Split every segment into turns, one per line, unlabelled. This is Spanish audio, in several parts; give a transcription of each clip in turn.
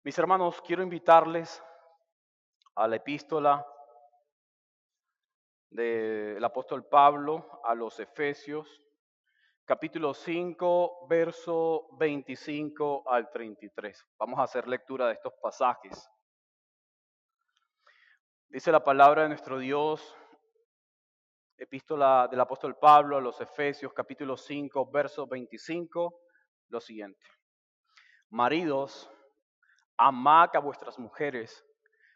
Mis hermanos, quiero invitarles a la epístola del apóstol Pablo a los Efesios, capítulo 5, verso 25 al 33. Vamos a hacer lectura de estos pasajes. Dice la palabra de nuestro Dios, epístola del apóstol Pablo a los Efesios, capítulo 5, verso 25, lo siguiente. Maridos, amad a vuestras mujeres,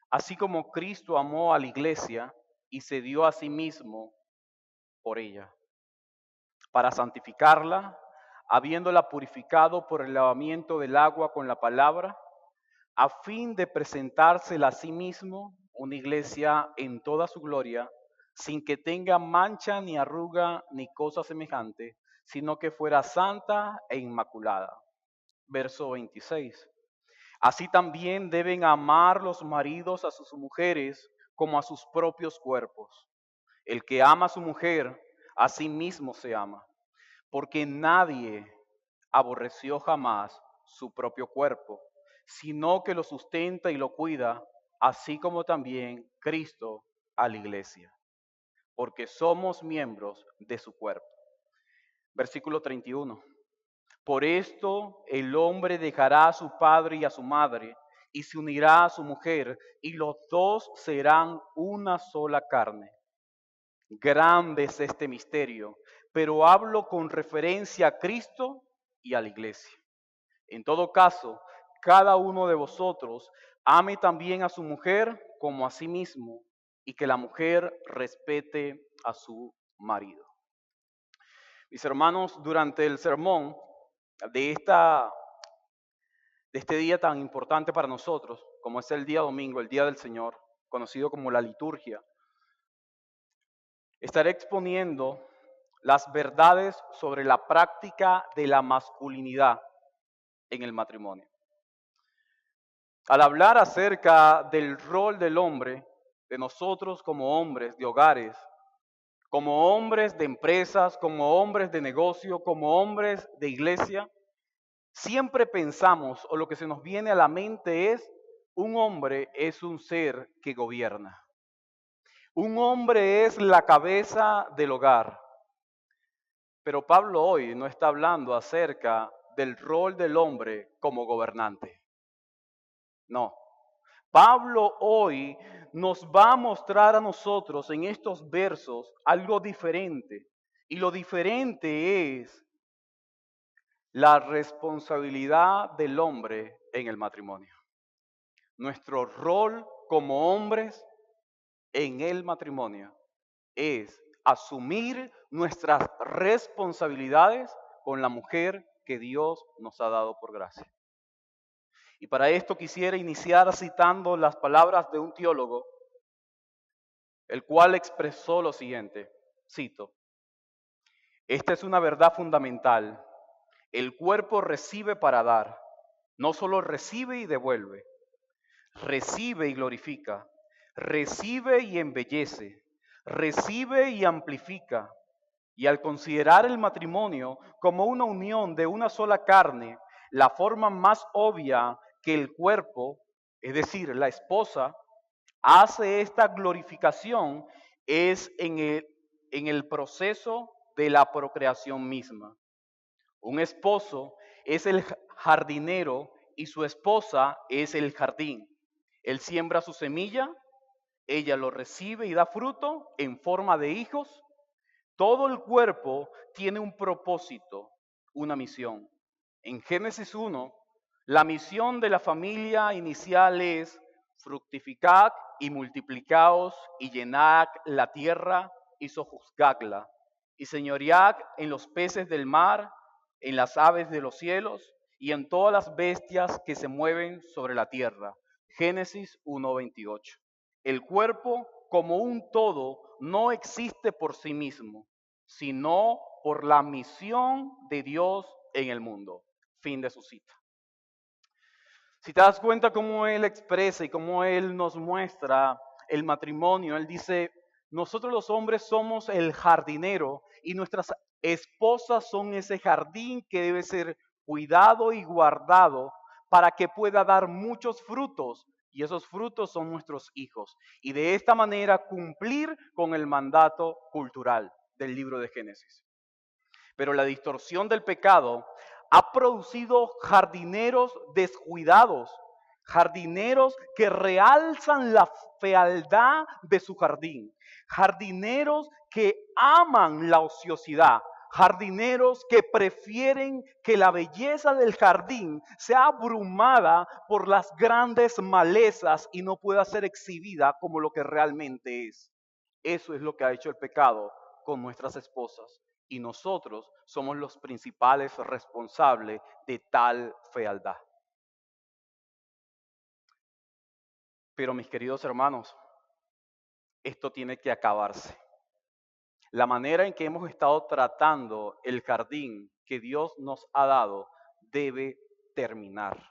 así como Cristo amó a la iglesia y se dio a sí mismo por ella, para santificarla, habiéndola purificado por el lavamiento del agua con la palabra, a fin de presentársela a sí mismo una iglesia en toda su gloria, sin que tenga mancha ni arruga ni cosa semejante, sino que fuera santa e inmaculada. Verso 26. Así también deben amar los maridos a sus mujeres como a sus propios cuerpos. El que ama a su mujer, a sí mismo se ama, porque nadie aborreció jamás su propio cuerpo, sino que lo sustenta y lo cuida, así como también Cristo a la iglesia, porque somos miembros de su cuerpo. Versículo 31. Por esto el hombre dejará a su padre y a su madre, y se unirá a su mujer, y los dos serán una sola carne. Grande es este misterio, pero hablo con referencia a Cristo y a la iglesia. En todo caso, cada uno de vosotros ame también a su mujer como a sí mismo, y que la mujer respete a su marido. Mis hermanos, durante el sermón de, de este día tan importante para nosotros, como es el día domingo, el día del Señor, conocido como la liturgia, estaré exponiendo las verdades sobre la práctica de la masculinidad en el matrimonio. Al hablar acerca del rol del hombre, de nosotros como hombres de hogares, como hombres de empresas, como hombres de negocio, como hombres de iglesia, siempre pensamos, o lo que se nos viene a la mente es, un hombre es un ser que gobierna. Un hombre es la cabeza del hogar. Pero Pablo hoy no está hablando acerca del rol del hombre como gobernante. No. Pablo hoy nos va a mostrar a nosotros en estos versos algo diferente. Y lo diferente es la responsabilidad del hombre en el matrimonio. Nuestro rol como hombres en el matrimonio es asumir nuestras responsabilidades con la mujer que Dios nos ha dado por gracia. Y para esto quisiera iniciar citando las palabras de un teólogo, el cual expresó lo siguiente, cito: esta es una verdad fundamental. El cuerpo recibe para dar, no solo recibe y devuelve, recibe y glorifica, recibe y embellece, recibe y amplifica. Y al considerar el matrimonio como una unión de una sola carne, la forma más obvia que el cuerpo, es decir, la esposa, hace esta glorificación es en el proceso de la procreación misma. Un esposo es el jardinero y su esposa es el jardín. Él siembra su semilla, ella lo recibe y da fruto en forma de hijos. Todo el cuerpo tiene un propósito, una misión. En Génesis 1, la misión de la familia inicial es fructificad y multiplicaos y llenad la tierra y sojuzgadla y señoread en los peces del mar, en las aves de los cielos y en todas las bestias que se mueven sobre la tierra. Génesis 1:28. El cuerpo como un todo no existe por sí mismo, sino por la misión de Dios en el mundo. Fin de su cita. Si te das cuenta cómo él expresa y cómo él nos muestra el matrimonio, él dice, nosotros los hombres somos el jardinero y nuestras esposas son ese jardín que debe ser cuidado y guardado para que pueda dar muchos frutos, y esos frutos son nuestros hijos. Y de esta manera cumplir con el mandato cultural del libro de Génesis. Pero la distorsión del pecado ha producido jardineros descuidados, jardineros que realzan la fealdad de su jardín, jardineros que aman la ociosidad, jardineros que prefieren que la belleza del jardín sea abrumada por las grandes malezas y no pueda ser exhibida como lo que realmente es. Eso es lo que ha hecho el pecado con nuestras esposas. Y nosotros somos los principales responsables de tal fealdad. Pero mis queridos hermanos, esto tiene que acabarse. La manera en que hemos estado tratando el jardín que Dios nos ha dado debe terminar.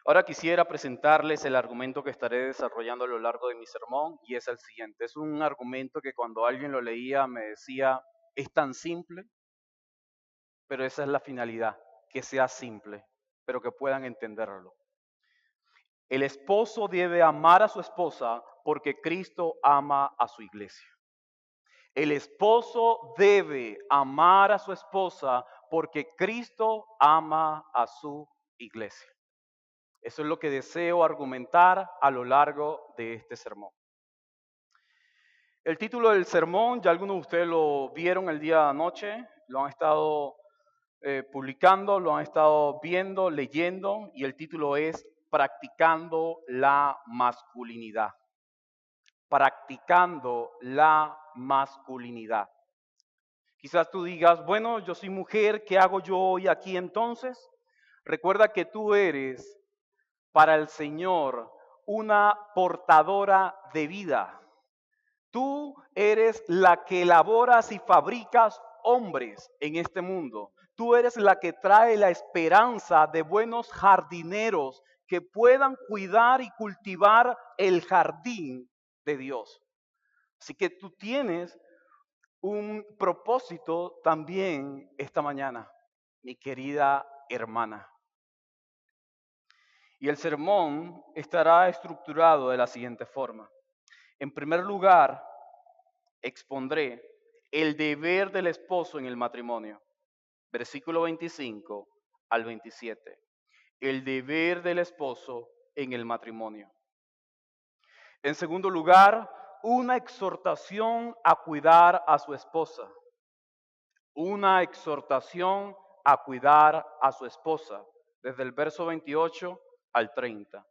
Ahora quisiera presentarles el argumento que estaré desarrollando a lo largo de mi sermón y es el siguiente. Es un argumento que cuando alguien lo leía me decía, es tan simple, pero esa es la finalidad, que sea simple, pero que puedan entenderlo. El esposo debe amar a su esposa porque Cristo ama a su iglesia. El esposo debe amar a su esposa porque Cristo ama a su iglesia. Eso es lo que deseo argumentar a lo largo de este sermón. El título del sermón, ya algunos de ustedes lo vieron el día de anoche, lo han estado publicando, lo han estado viendo, leyendo, y el título es Practicando la masculinidad. Practicando la masculinidad. Quizás tú digas, bueno, yo soy mujer, ¿qué hago yo hoy aquí entonces? Recuerda que tú eres para el Señor una portadora de vida. Tú eres la que elaboras y fabricas hombres en este mundo. Tú eres la que trae la esperanza de buenos jardineros que puedan cuidar y cultivar el jardín de Dios. Así que tú tienes un propósito también esta mañana, mi querida hermana. Y el sermón estará estructurado de la siguiente forma. En primer lugar, expondré el deber del esposo en el matrimonio. Versículo 25 al 27. El deber del esposo en el matrimonio. En segundo lugar, una exhortación a cuidar a su esposa. Una exhortación a cuidar a su esposa, desde el verso 28 al 30.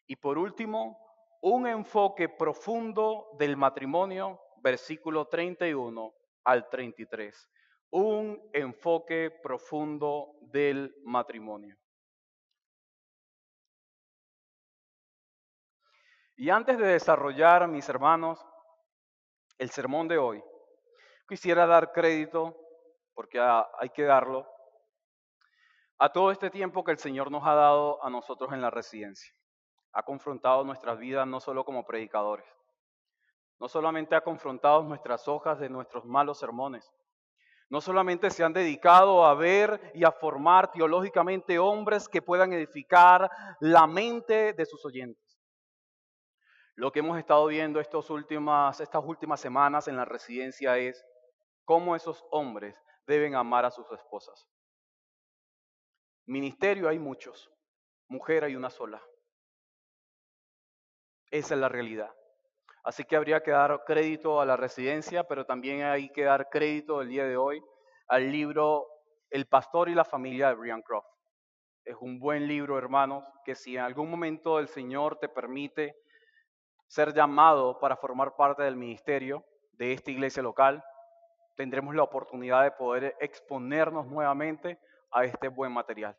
Y por último, un enfoque profundo del matrimonio, versículo 31 al 33. Un enfoque profundo del matrimonio. Y antes de desarrollar, mis hermanos, el sermón de hoy, quisiera dar crédito, porque hay que darlo, a todo este tiempo que el Señor nos ha dado a nosotros en la residencia. Ha confrontado nuestras vidas no solo como predicadores, no solamente ha confrontado nuestras hojas de nuestros malos sermones, no solamente se han dedicado a ver y a formar teológicamente hombres que puedan edificar la mente de sus oyentes. Lo que hemos estado viendo estas últimas semanas en la residencia es cómo esos hombres deben amar a sus esposas. Ministerio hay muchos, mujer hay una sola. Esa es la realidad. Así que habría que dar crédito a la residencia, pero también hay que dar crédito el día de hoy al libro El pastor y la familia de Brian Croft. Es un buen libro, hermanos, que si en algún momento el Señor te permite ser llamado para formar parte del ministerio de esta iglesia local, tendremos la oportunidad de poder exponernos nuevamente a este buen material.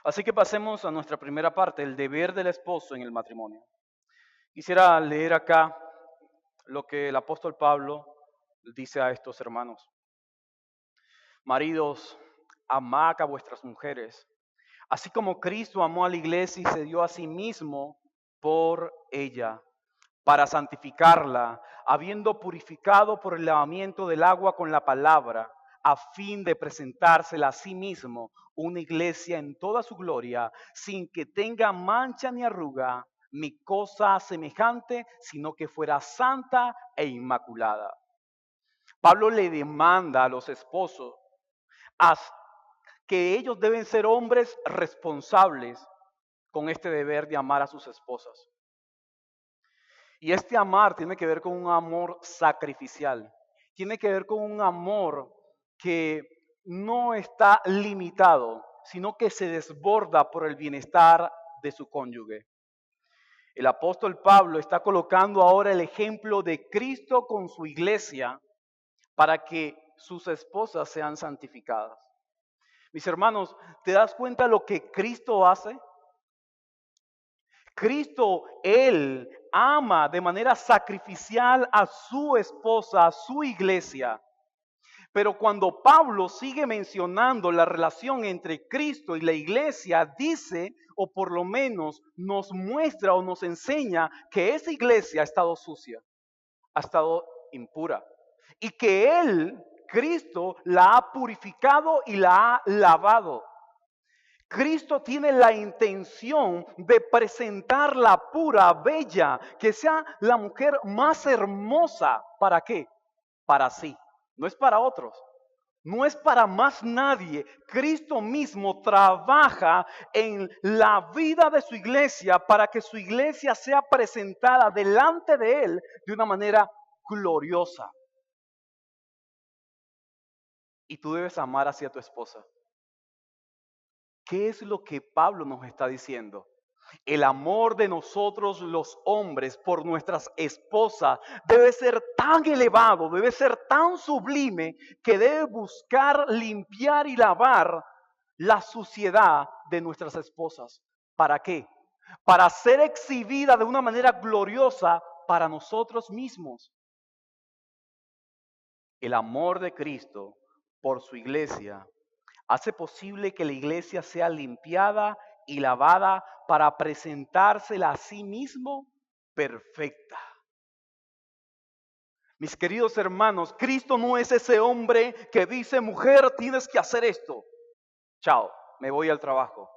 Así que pasemos a nuestra primera parte, el deber del esposo en el matrimonio. Quisiera leer acá lo que el apóstol Pablo dice a estos hermanos. Maridos, amad a vuestras mujeres, así como Cristo amó a la iglesia y se dio a sí mismo por ella, para santificarla, habiendo purificado por el lavamiento del agua con la palabra, a fin de presentársela a sí mismo una iglesia en toda su gloria, sin que tenga mancha ni arruga, ni cosa semejante, sino que fuera santa e inmaculada. Pablo le demanda a los esposos que ellos deben ser hombres responsables con este deber de amar a sus esposas. Y este amar tiene que ver con un amor sacrificial, tiene que ver con un amor que no está limitado, sino que se desborda por el bienestar de su cónyuge. El apóstol Pablo está colocando ahora el ejemplo de Cristo con su iglesia para que sus esposas sean santificadas. Mis hermanos, ¿te das cuenta lo que Cristo hace? Cristo, Él ama de manera sacrificial a su esposa, a su iglesia. Pero cuando Pablo sigue mencionando la relación entre Cristo y la iglesia, dice, o por lo menos nos muestra o nos enseña que esa iglesia ha estado sucia, ha estado impura. Y que Él, Cristo, la ha purificado y la ha lavado. Cristo tiene la intención de presentarla pura, bella, que sea la mujer más hermosa. ¿Para qué? Para sí. No es para otros. No es para más nadie. Cristo mismo trabaja en la vida de su iglesia para que su iglesia sea presentada delante de Él de una manera gloriosa. Y tú debes amar hacia tu esposa. ¿Qué es lo que Pablo nos está diciendo? El amor de nosotros los hombres por nuestras esposas debe ser tan elevado, debe ser tan sublime que debe buscar limpiar y lavar la suciedad de nuestras esposas. ¿Para qué? Para ser exhibida de una manera gloriosa para nosotros mismos. El amor de Cristo por su iglesia hace posible que la iglesia sea limpiada y lavada para presentársela a sí mismo perfecta. Mis queridos hermanos, Cristo no es ese hombre que dice, mujer, tienes que hacer esto. Chao, me voy al trabajo.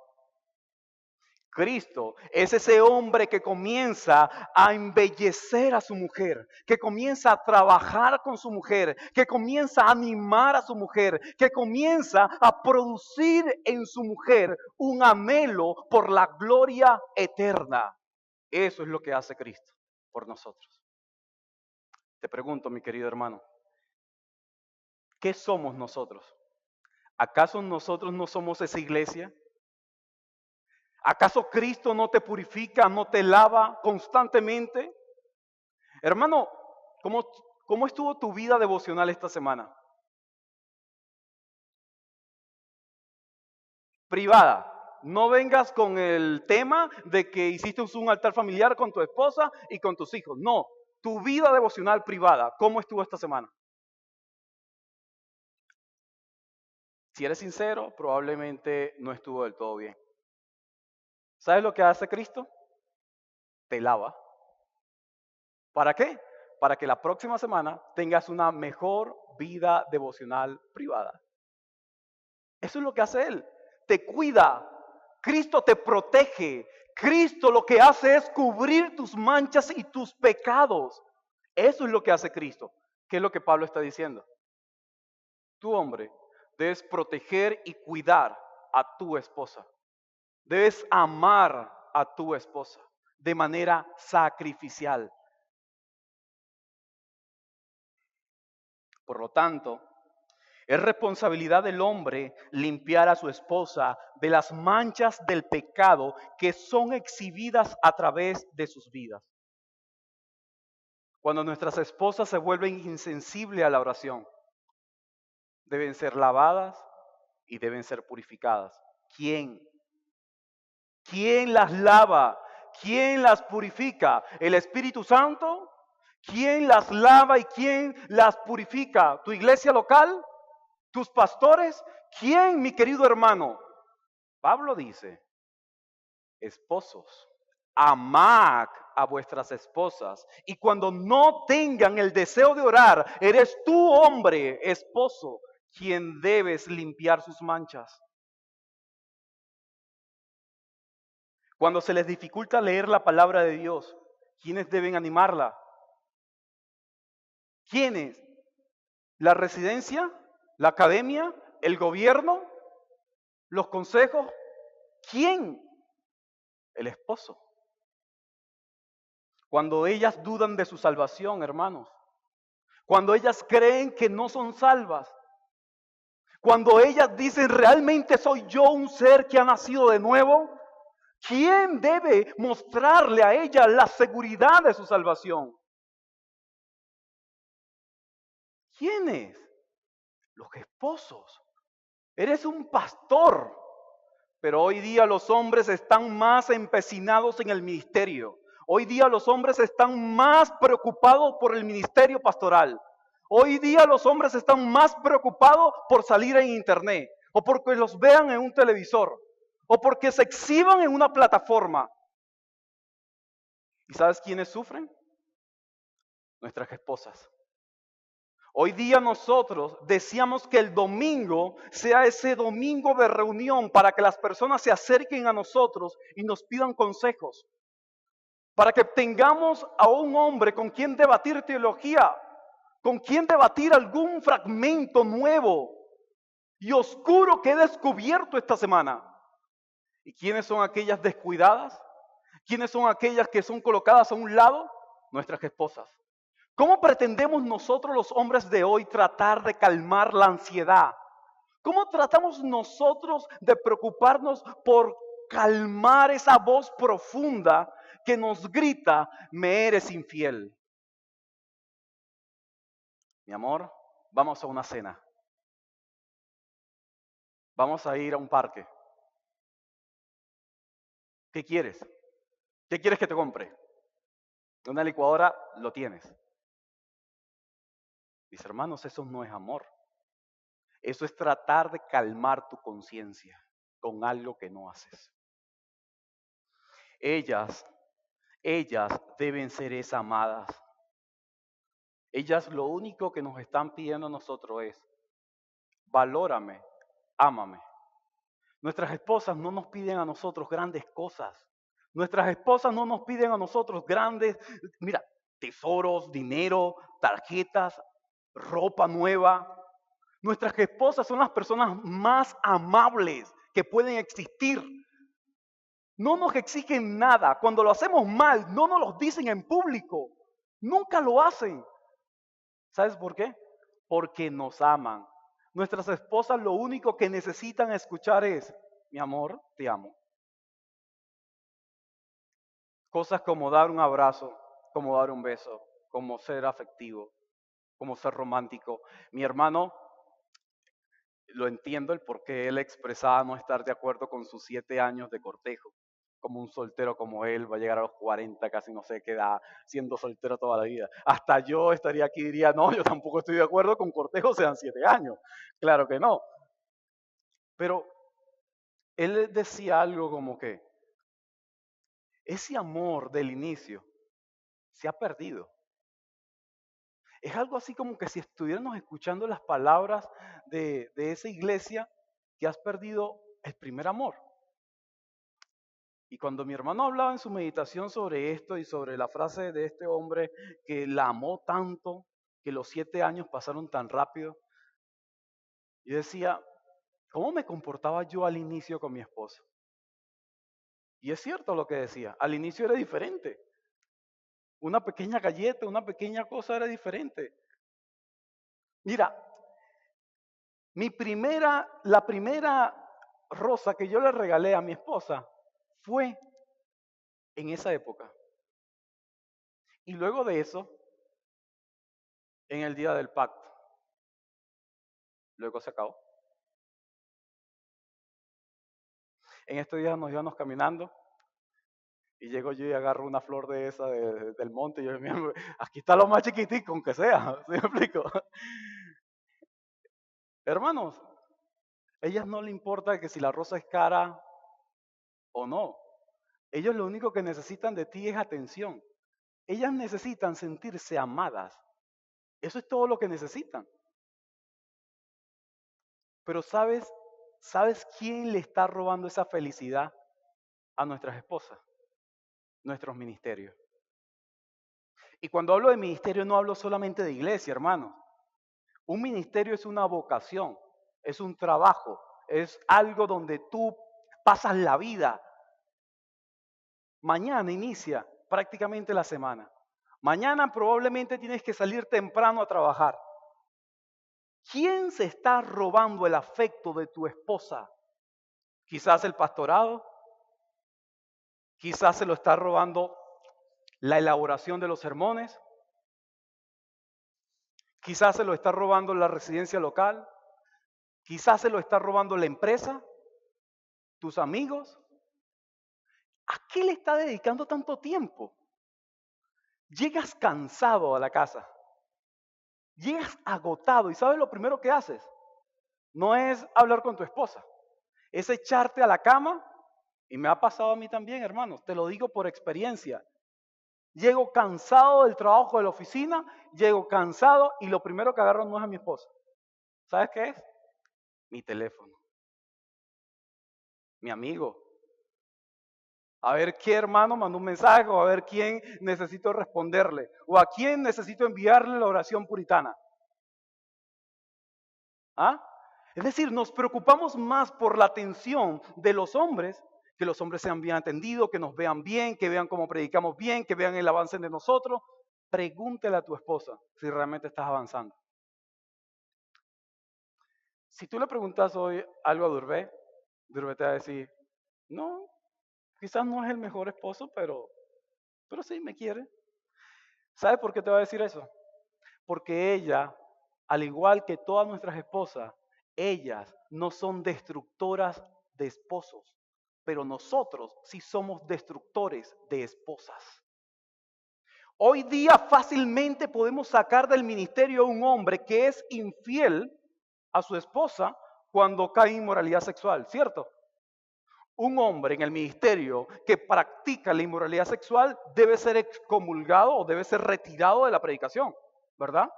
Cristo es ese hombre que comienza a embellecer a su mujer, que comienza a trabajar con su mujer, que comienza a animar a su mujer, que comienza a producir en su mujer un anhelo por la gloria eterna. Eso es lo que hace Cristo por nosotros. Te pregunto, mi querido hermano, ¿qué somos nosotros? ¿Acaso nosotros no somos esa iglesia? ¿Acaso Cristo no te purifica, no te lava constantemente? Hermano, ¿cómo estuvo tu vida devocional esta semana? Privada. No vengas con el tema de que hiciste un altar familiar con tu esposa y con tus hijos. No, tu vida devocional privada. ¿Cómo estuvo esta semana? Si eres sincero, probablemente no estuvo del todo bien. ¿Sabes lo que hace Cristo? Te lava. ¿Para qué? Para que la próxima semana tengas una mejor vida devocional privada. Eso es lo que hace Él. Te cuida. Cristo te protege. Cristo lo que hace es cubrir tus manchas y tus pecados. Eso es lo que hace Cristo. ¿Qué es lo que Pablo está diciendo? Tú, hombre, debes proteger y cuidar a tu esposa. Debes amar a tu esposa de manera sacrificial. Por lo tanto, es responsabilidad del hombre limpiar a su esposa de las manchas del pecado que son exhibidas a través de sus vidas. Cuando nuestras esposas se vuelven insensibles a la oración, deben ser lavadas y deben ser purificadas. ¿Quién? ¿Quién las lava? ¿Quién las purifica? ¿El Espíritu Santo? ¿Quién las lava y quién las purifica? ¿Tu iglesia local? ¿Tus pastores? ¿Quién, mi querido hermano? Pablo dice, esposos, amad a vuestras esposas. Y cuando no tengan el deseo de orar, eres tú, hombre, esposo, quien debes limpiar sus manchas. Cuando se les dificulta leer la palabra de Dios, ¿quiénes deben animarla? ¿Quiénes? ¿La residencia? ¿La academia? ¿El gobierno? ¿Los consejos? ¿Quién? El esposo. Cuando ellas dudan de su salvación, hermanos. Cuando ellas creen que no son salvas. Cuando ellas dicen, ¿realmente soy yo un ser que ha nacido de nuevo? ¿Quién debe mostrarle a ella la seguridad de su salvación? ¿Quiénes? Los esposos. Eres un pastor, pero hoy día los hombres están más empecinados en el ministerio. Hoy día los hombres están más preocupados por el ministerio pastoral. Hoy día los hombres están más preocupados por salir en internet, o porque los vean en un televisor, o porque se exhiban en una plataforma. ¿Y sabes quiénes sufren? Nuestras esposas. Hoy día nosotros deseamos que el domingo sea ese domingo de reunión para que las personas se acerquen a nosotros y nos pidan consejos. Para que tengamos a un hombre con quien debatir teología, con quien debatir algún fragmento nuevo y oscuro que he descubierto esta semana. ¿Y quiénes son aquellas descuidadas? ¿Quiénes son aquellas que son colocadas a un lado? Nuestras esposas. ¿Cómo pretendemos nosotros los hombres de hoy tratar de calmar la ansiedad? ¿Cómo tratamos nosotros de preocuparnos por calmar esa voz profunda que nos grita, me eres infiel? Mi amor, vamos a una cena. Vamos a ir a un parque. ¿Qué quieres? ¿Qué quieres que te compre? Una licuadora, lo tienes. Mis hermanos, eso no es amor. Eso es tratar de calmar tu conciencia con algo que no haces. Ellas deben ser esas amadas. Ellas lo único que nos están pidiendo a nosotros es, valórame, ámame. Nuestras esposas no nos piden a nosotros grandes cosas. Nuestras esposas no nos piden a nosotros grandes, mira, tesoros, dinero, tarjetas, ropa nueva. Nuestras esposas son las personas más amables que pueden existir. No nos exigen nada. Cuando lo hacemos mal, no nos lo dicen en público. Nunca lo hacen. ¿Sabes por qué? Porque nos aman. Nuestras esposas lo único que necesitan escuchar es, mi amor, te amo. Cosas como dar un abrazo, como dar un beso, como ser afectivo, como ser romántico. Mi hermano, lo entiendo el por qué él expresaba no estar de acuerdo con sus 7 años de cortejo. Como un soltero como él va a llegar a los 40, casi no sé qué edad, siendo soltero toda la vida. Hasta yo estaría aquí y diría, no, yo tampoco estoy de acuerdo con cortejo sean 7 años. Claro que no. Pero él decía algo como que ese amor del inicio se ha perdido. Es algo así como que si estuviéramos escuchando las palabras de esa iglesia que has perdido el primer amor. Y cuando mi hermano hablaba en su meditación sobre esto y sobre la frase de este hombre que la amó tanto, que los 7 años pasaron tan rápido, yo decía, ¿cómo me comportaba yo al inicio con mi esposa? Y es cierto lo que decía, al inicio era diferente. Una pequeña galleta, una pequeña cosa era diferente. Mira, la primera rosa que yo le regalé a mi esposa fue en esa época. Y luego de eso, en el día del pacto, luego se acabó. En estos días nos íbamos caminando y llego yo y agarro una flor de esa del monte y yo, mira, aquí está lo más chiquitico, aunque sea, ¿sí me explico? Hermanos, a ellas no le importa que si la rosa es cara o no. Ellos lo único que necesitan de ti es atención. Ellas necesitan sentirse amadas. Eso es todo lo que necesitan. Pero ¿sabes quién le está robando esa felicidad a nuestras esposas, nuestros ministerios. Y cuando hablo de ministerio no hablo solamente de iglesia, hermanos. Un ministerio es una vocación, es un trabajo, es algo donde tú pasas la vida. Mañana inicia prácticamente la semana. Mañana probablemente tienes que salir temprano a trabajar. ¿Quién se está robando el afecto de tu esposa? Quizás el pastorado, quizás se lo está robando la elaboración de los sermones, quizás se lo está robando la residencia local, quizás se lo está robando la empresa, tus amigos. ¿A qué le está dedicando tanto tiempo? Llegas cansado a la casa, llegas agotado y ¿sabes lo primero que haces? No es hablar con tu esposa, es echarte a la cama, y me ha pasado a mí también, hermanos, te lo digo por experiencia. Llego cansado del trabajo de la oficina, llego cansado y lo primero que agarro no es a mi esposa. ¿Sabes qué es? Mi teléfono, mi amigo. A ver qué hermano mandó un mensaje o a ver quién necesito responderle o a quién necesito enviarle la oración puritana. ¿Ah? Es decir, nos preocupamos más por la atención de los hombres, que los hombres sean bien atendidos, que nos vean bien, que vean cómo predicamos bien, que vean el avance de nosotros. Pregúntale a tu esposa si realmente estás avanzando. Si tú le preguntas hoy algo a Durbe, Durbe te va a decir, no, quizás no es el mejor esposo, pero sí me quiere. ¿Sabes por qué te va a decir eso? Porque ella, al igual que todas nuestras esposas, ellas no son destructoras de esposos, pero nosotros sí somos destructores de esposas. Hoy día fácilmente podemos sacar del ministerio a un hombre que es infiel a su esposa cuando cae en inmoralidad sexual, ¿cierto? Un hombre en el ministerio que practica la inmoralidad sexual debe ser excomulgado o debe ser retirado de la predicación, ¿verdad?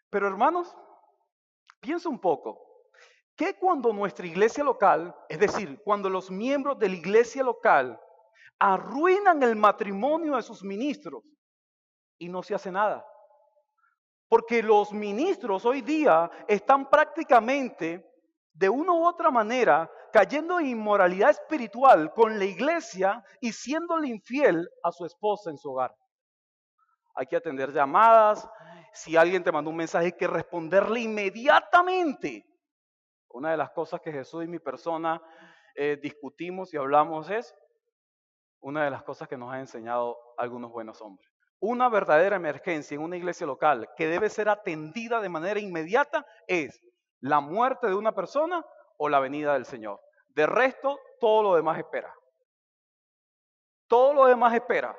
Pero hermanos, piensa un poco, que cuando nuestra iglesia local, es decir, cuando los miembros de la iglesia local arruinan el matrimonio de sus ministros y no se hace nada? Porque los ministros hoy día están prácticamente, de una u otra manera, cayendo en inmoralidad espiritual con la iglesia y siéndole infiel a su esposa en su hogar. Hay que atender llamadas. Si alguien te mandó un mensaje, hay que responderle inmediatamente. Una de las cosas que Jesús y mi persona discutimos y hablamos es una de las cosas que nos han enseñado algunos buenos hombres. Una verdadera emergencia en una iglesia local que debe ser atendida de manera inmediata es la muerte de una persona o la venida del Señor. De resto, todo lo demás espera. Todo lo demás espera.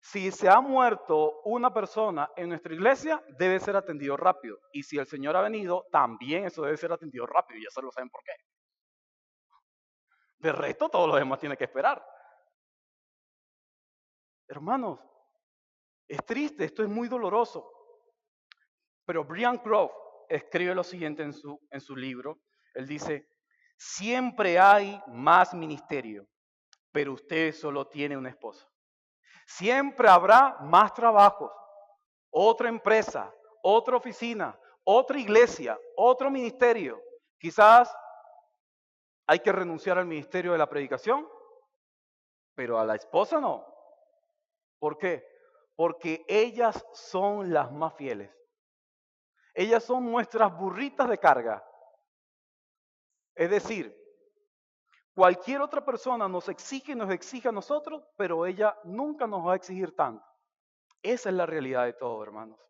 Si se ha muerto una persona en nuestra iglesia, debe ser atendido rápido. Y si el Señor ha venido, también eso debe ser atendido rápido. Ya se lo saben por qué. De resto, todo lo demás tiene que esperar. Hermanos, es triste, esto es muy doloroso. Pero Brian Croft escribe lo siguiente en su libro. Él dice, siempre hay más ministerio, pero usted solo tiene una esposa. Siempre habrá más trabajos, otra empresa, otra oficina, otra iglesia, otro ministerio. Quizás hay que renunciar al ministerio de la predicación, pero a la esposa no. ¿Por qué? Porque ellas son las más fieles. Ellas son nuestras burritas de carga. Es decir, cualquier otra persona nos exige a nosotros, pero ella nunca nos va a exigir tanto. Esa es la realidad de todo, hermanos.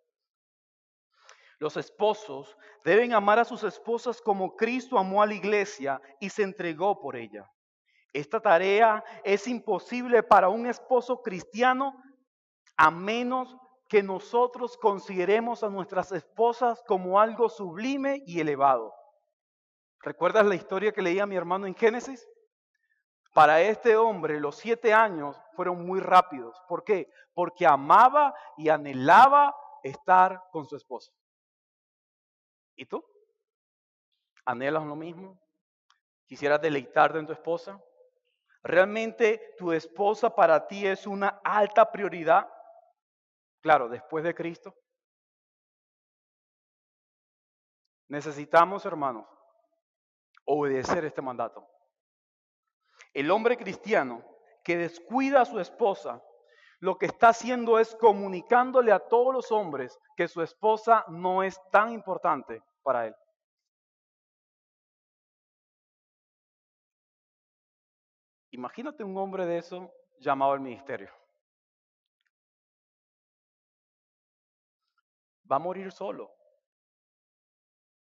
Los esposos deben amar a sus esposas como Cristo amó a la iglesia y se entregó por ella. Esta tarea es imposible para un esposo cristiano a menos que nosotros consideremos a nuestras esposas como algo sublime y elevado. ¿Recuerdas la historia que leía mi hermano en Génesis? Para este hombre los 7 años fueron muy rápidos. ¿Por qué? Porque amaba y anhelaba estar con su esposa. ¿Y tú? ¿Anhelas lo mismo? ¿Quisieras deleitarte en tu esposa? ¿Realmente tu esposa para ti es una alta prioridad? Claro, después de Cristo. Necesitamos, hermanos, obedecer este mandato. El hombre cristiano que descuida a su esposa, lo que está haciendo es comunicándole a todos los hombres que su esposa no es tan importante para él. Imagínate un hombre de eso llamado al ministerio. Va a morir solo,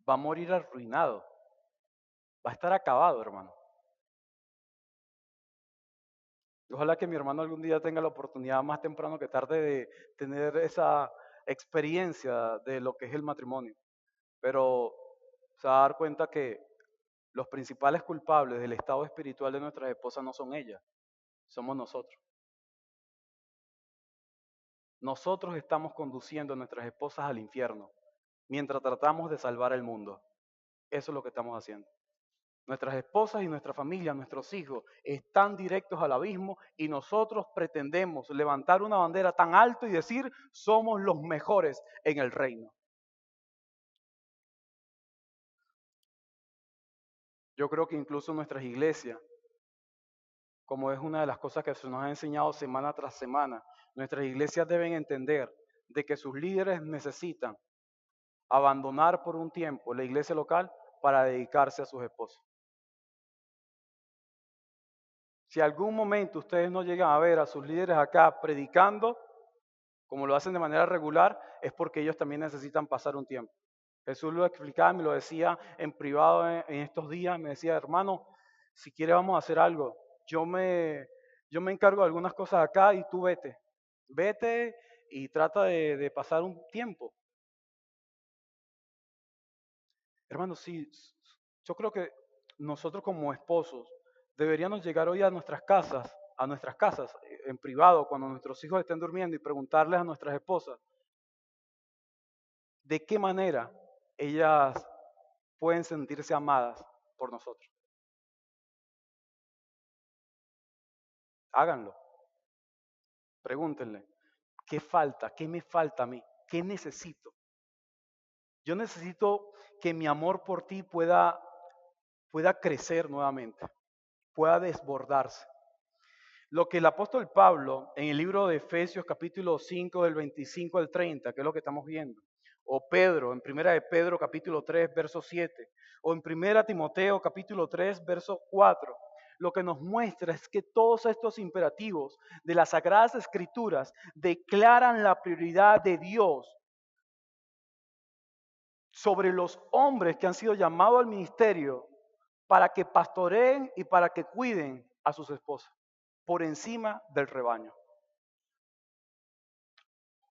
va a morir arruinado, va a estar acabado, hermano. Ojalá que mi hermano algún día tenga la oportunidad más temprano que tarde de tener esa experiencia de lo que es el matrimonio. Pero se va a dar cuenta que los principales culpables del estado espiritual de nuestras esposas no son ellas, somos nosotros. Nosotros estamos conduciendo a nuestras esposas al infierno mientras tratamos de salvar el mundo. Eso es lo que estamos haciendo. Nuestras esposas y nuestra familia, nuestros hijos, están directos al abismo y nosotros pretendemos levantar una bandera tan alto y decir, somos los mejores en el reino. Yo creo que incluso nuestras iglesias, como es una de las cosas que se nos ha enseñado semana tras semana, nuestras iglesias deben entender de que sus líderes necesitan abandonar por un tiempo la iglesia local para dedicarse a sus esposos. Si algún momento ustedes no llegan a ver a sus líderes acá predicando, como lo hacen de manera regular, es porque ellos también necesitan pasar un tiempo. Jesús lo explicaba, me lo decía en privado en estos días, me decía, hermano, si quiere vamos a hacer algo. Yo me encargo de algunas cosas acá y tú vete. Vete y trata de pasar un tiempo. Hermano, sí, yo creo que nosotros como esposos deberíamos llegar hoy a nuestras casas en privado, cuando nuestros hijos estén durmiendo y preguntarles a nuestras esposas de qué manera ellas pueden sentirse amadas por nosotros. Háganlo, pregúntenle, ¿qué falta? ¿Qué me falta a mí? ¿Qué necesito? Yo necesito que mi amor por ti pueda crecer nuevamente, pueda desbordarse. Lo que el apóstol Pablo en el libro de Efesios capítulo 5 del 25 al 30, que es lo que estamos viendo, o Pedro en primera de Pedro capítulo 3 verso 7, o en primera Timoteo capítulo 3 verso 4, lo que nos muestra es que todos estos imperativos de las Sagradas Escrituras declaran la prioridad de Dios sobre los hombres que han sido llamados al ministerio para que pastoreen y para que cuiden a sus esposas por encima del rebaño.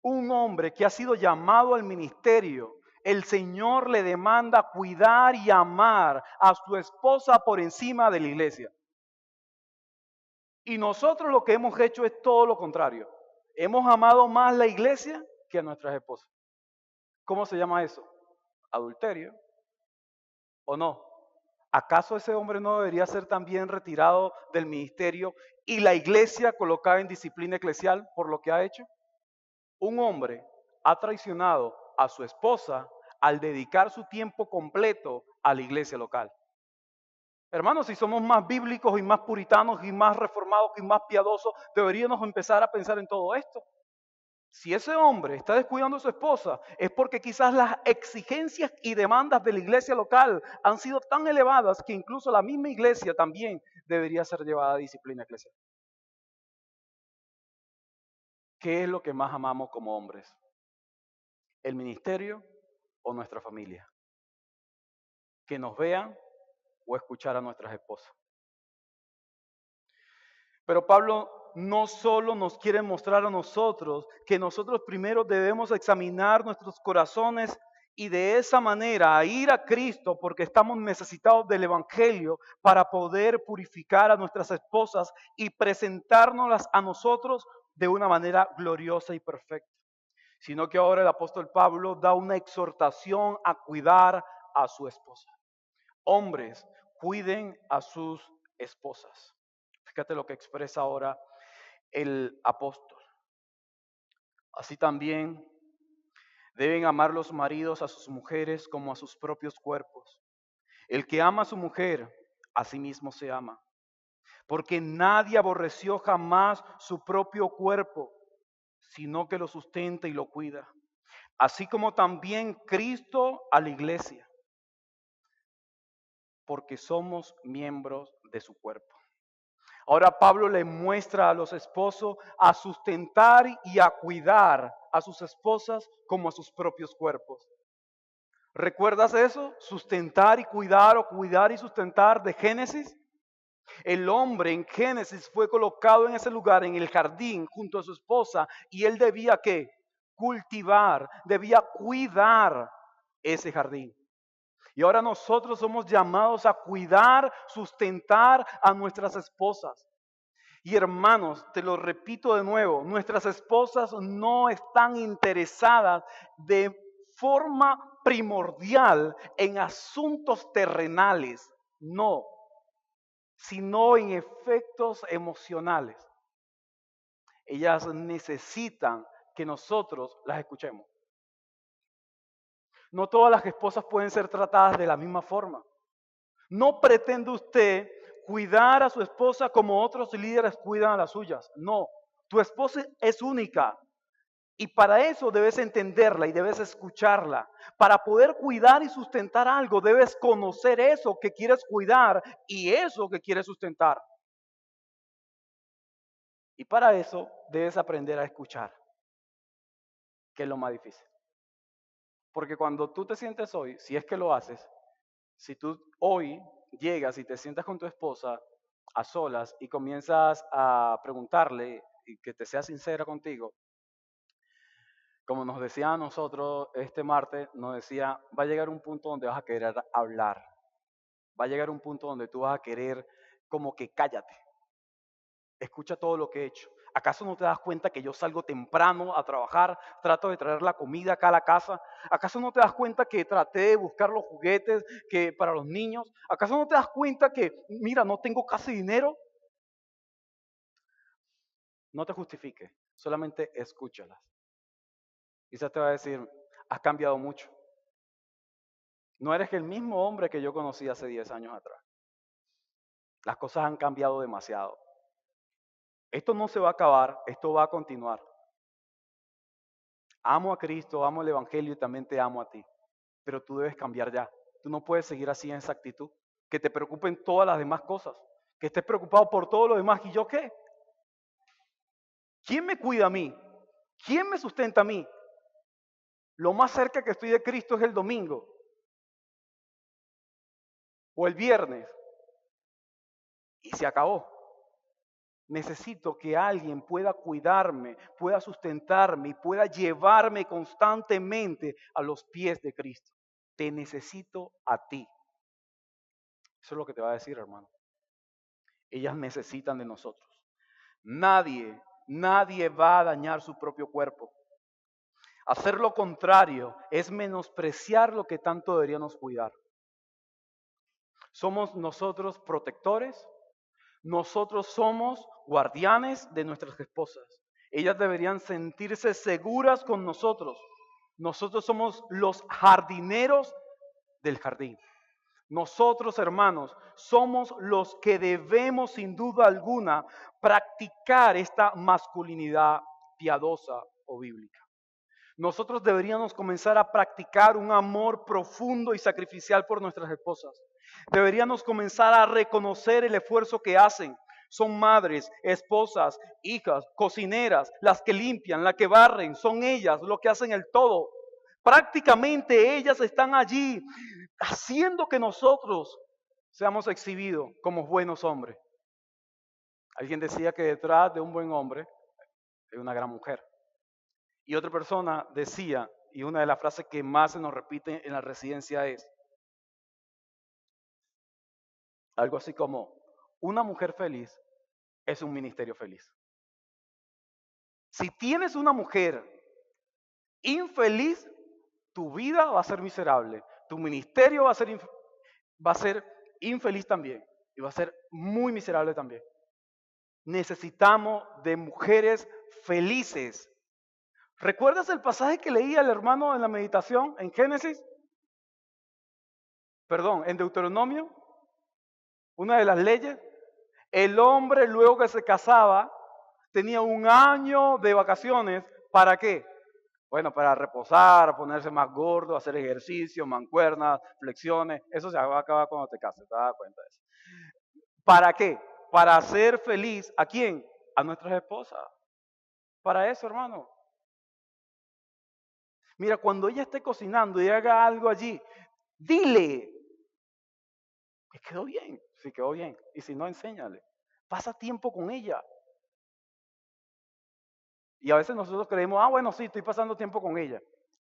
Un hombre que ha sido llamado al ministerio, el Señor le demanda cuidar y amar a su esposa por encima de la iglesia. Y nosotros lo que hemos hecho es todo lo contrario. Hemos amado más la iglesia que a nuestras esposas. ¿Cómo se llama eso? Adulterio. ¿O no? ¿Acaso ese hombre no debería ser también retirado del ministerio y la iglesia colocada en disciplina eclesial por lo que ha hecho? Un hombre ha traicionado a su esposa al dedicar su tiempo completo a la iglesia local. Hermanos, si somos más bíblicos y más puritanos y más reformados y más piadosos, deberíamos empezar a pensar en todo esto. Si ese hombre está descuidando a su esposa, es porque quizás las exigencias y demandas de la iglesia local han sido tan elevadas que incluso la misma iglesia también debería ser llevada a disciplina eclesial. ¿Qué es lo que más amamos como hombres? ¿El ministerio o nuestra familia? ¿Que nos vean o escuchar a nuestras esposas? Pero Pablo no solo nos quiere mostrar a nosotros que nosotros primero debemos examinar nuestros corazones y de esa manera ir a Cristo porque estamos necesitados del Evangelio para poder purificar a nuestras esposas y presentárnoslas a nosotros de una manera gloriosa y perfecta, sino que ahora el apóstol Pablo da una exhortación a cuidar a su esposa. Hombres, cuiden a sus esposas. Fíjate lo que expresa ahora el apóstol. Así también deben amar los maridos a sus mujeres como a sus propios cuerpos. El que ama a su mujer, a sí mismo se ama. Porque nadie aborreció jamás su propio cuerpo, sino que lo sustenta y lo cuida. Así como también Cristo a la iglesia, porque somos miembros de su cuerpo. Ahora Pablo le muestra a los esposos a sustentar y a cuidar a sus esposas como a sus propios cuerpos. ¿Recuerdas eso? Sustentar y cuidar o cuidar y sustentar de Génesis. El hombre en Génesis fue colocado en ese lugar, en el jardín, junto a su esposa, y él debía ¿qué? Cultivar, debía cuidar ese jardín. Y ahora nosotros somos llamados a cuidar, sustentar a nuestras esposas. Y hermanos, te lo repito de nuevo, nuestras esposas no están interesadas de forma primordial en asuntos terrenales, no, sino en efectos emocionales. Ellas necesitan que nosotros las escuchemos. No todas las esposas pueden ser tratadas de la misma forma. No pretende usted cuidar a su esposa como otros líderes cuidan a las suyas. No, tu esposa es única. Y para eso debes entenderla y debes escucharla. Para poder cuidar y sustentar algo, debes conocer eso que quieres cuidar y eso que quieres sustentar. Y para eso debes aprender a escuchar, que es lo más difícil. Porque cuando tú te sientes hoy, si es que lo haces, si tú hoy llegas y te sientas con tu esposa a solas y comienzas a preguntarle y que te sea sincera contigo, como nos decía a nosotros este martes, nos decía, va a llegar un punto donde vas a querer hablar, va a llegar un punto donde tú vas a querer como que cállate, escucha todo lo que he hecho. ¿Acaso no te das cuenta que yo salgo temprano a trabajar, trato de traer la comida acá a la casa? ¿Acaso no te das cuenta que traté de buscar los juguetes que para los niños? ¿Acaso no te das cuenta que, mira, no tengo casi dinero? No te justifiques, solamente escúchalas. Quizás te va a decir, has cambiado mucho. No eres el mismo hombre que yo conocí hace 10 años atrás. Las cosas han cambiado demasiado. Esto no se va a acabar, esto va a continuar. Amo a Cristo, amo el Evangelio y también te amo a ti. Pero tú debes cambiar ya. Tú no puedes seguir así en esa actitud. Que te preocupen todas las demás cosas. Que estés preocupado por todo lo demás. ¿Y yo qué? ¿Quién me cuida a mí? ¿Quién me sustenta a mí? Lo más cerca que estoy de Cristo es el domingo. O el viernes. Y se acabó. Necesito que alguien pueda cuidarme, pueda sustentarme y pueda llevarme constantemente a los pies de Cristo. Te necesito a ti. Eso es lo que te va a decir, hermano. Ellas necesitan de nosotros. Nadie va a dañar su propio cuerpo. Hacer lo contrario es menospreciar lo que tanto deberíamos cuidar. Somos nosotros protectores. Nosotros somos guardianes de nuestras esposas. Ellas deberían sentirse seguras con nosotros. Nosotros somos los jardineros del jardín. Nosotros, hermanos, somos los que debemos, sin duda alguna, practicar esta masculinidad piadosa o bíblica. Nosotros deberíamos comenzar a practicar un amor profundo y sacrificial por nuestras esposas. Deberíamos comenzar a reconocer el esfuerzo que hacen. Son madres, esposas, hijas, cocineras, las que limpian, las que barren, son ellas lo que hacen el todo. Prácticamente ellas están allí haciendo que nosotros seamos exhibidos como buenos hombres. Alguien decía que detrás de un buen hombre hay una gran mujer. Y otra persona decía, y una de las frases que más se nos repite en la residencia es algo así como, una mujer feliz es un ministerio feliz. Si tienes una mujer infeliz, tu vida va a ser miserable, tu ministerio va a ser infeliz también y va a ser muy miserable también. necesitamos de mujeres felices. ¿Recuerdas el pasaje que leía el hermano en la meditación en Génesis? Perdón, en Deuteronomio, una de las leyes. El hombre luego que se casaba tenía 1 año de vacaciones. ¿Para qué? Bueno, para reposar, ponerse más gordo, hacer ejercicio, mancuernas, flexiones. Eso se va a acabar cuando te cases, te das cuenta de eso. ¿Para qué? Para hacer feliz ¿a quién? A nuestras esposas. Para eso, hermano. Mira, cuando ella esté cocinando y haga algo allí, dile que quedó bien. Si quedó bien. Y si no, enséñale. Pasa tiempo con ella. Y a veces nosotros creemos, bueno, sí, estoy pasando tiempo con ella.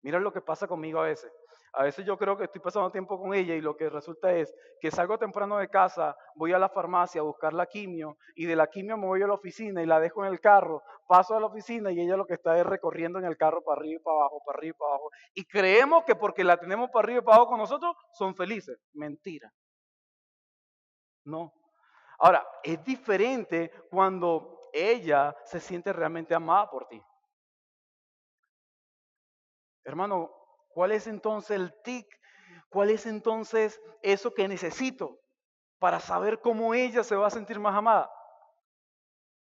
Mira lo que pasa conmigo a veces. A veces yo creo que estoy pasando tiempo con ella y lo que resulta es que salgo temprano de casa, voy a la farmacia a buscar la quimio y de la quimio me voy a la oficina y la dejo en el carro, paso a la oficina y ella lo que está es recorriendo en el carro para arriba y para abajo, para arriba y para abajo. Y creemos que porque la tenemos para arriba y para abajo con nosotros, son felices. Mentira. No. Ahora, es diferente cuando ella se siente realmente amada por ti. Hermano, ¿cuál es entonces el tic? ¿Cuál es entonces eso que necesito para saber cómo ella se va a sentir más amada?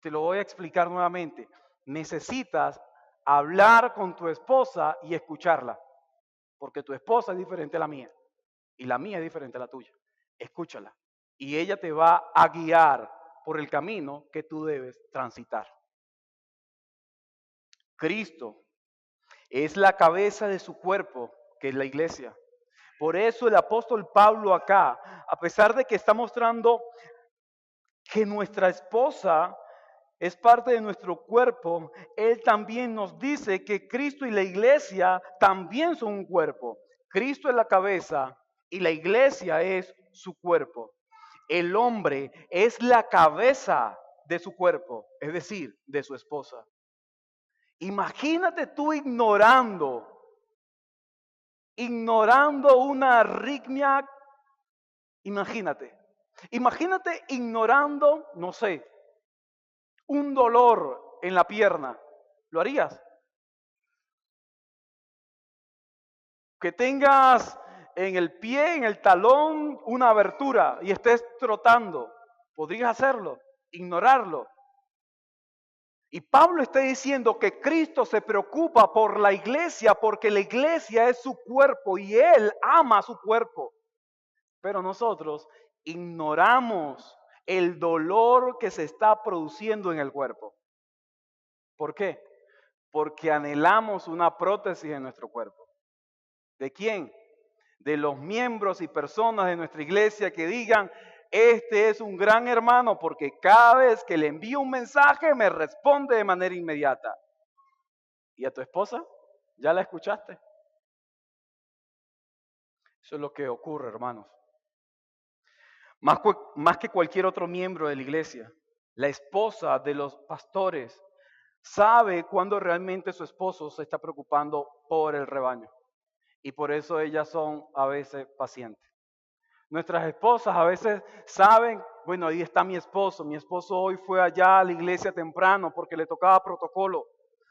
Te lo voy a explicar nuevamente. Necesitas hablar con tu esposa y escucharla, porque tu esposa es diferente a la mía y la mía es diferente a la tuya. Escúchala y ella te va a guiar por el camino que tú debes transitar. Cristo es la cabeza de su cuerpo, que es la iglesia. Por eso el apóstol Pablo acá, a pesar de que está mostrando que nuestra esposa es parte de nuestro cuerpo, él también nos dice que Cristo y la iglesia también son un cuerpo. Cristo es la cabeza y la iglesia es su cuerpo. El hombre es la cabeza de su cuerpo, es decir, de su esposa. Imagínate tú ignorando una arritmia. Imagínate ignorando, no sé, un dolor en la pierna. ¿Lo harías? Que tengas en el pie, en el talón, una abertura y estés trotando. ¿Podrías hacerlo? Ignorarlo. Y Pablo está diciendo que Cristo se preocupa por la iglesia porque la iglesia es su cuerpo y Él ama su cuerpo. Pero nosotros ignoramos el dolor que se está produciendo en el cuerpo. ¿Por qué? Porque anhelamos una prótesis en nuestro cuerpo. ¿De quién? De los miembros y personas de nuestra iglesia que digan, este es un gran hermano porque cada vez que le envío un mensaje me responde de manera inmediata. ¿Y a tu esposa? ¿Ya la escuchaste? Eso es lo que ocurre, hermanos. Más que cualquier otro miembro de la iglesia, la esposa de los pastores sabe cuando realmente su esposo se está preocupando por el rebaño. Y por eso ellas son a veces pacientes. Nuestras esposas a veces saben, bueno, ahí está mi esposo hoy fue allá a la iglesia temprano porque le tocaba protocolo.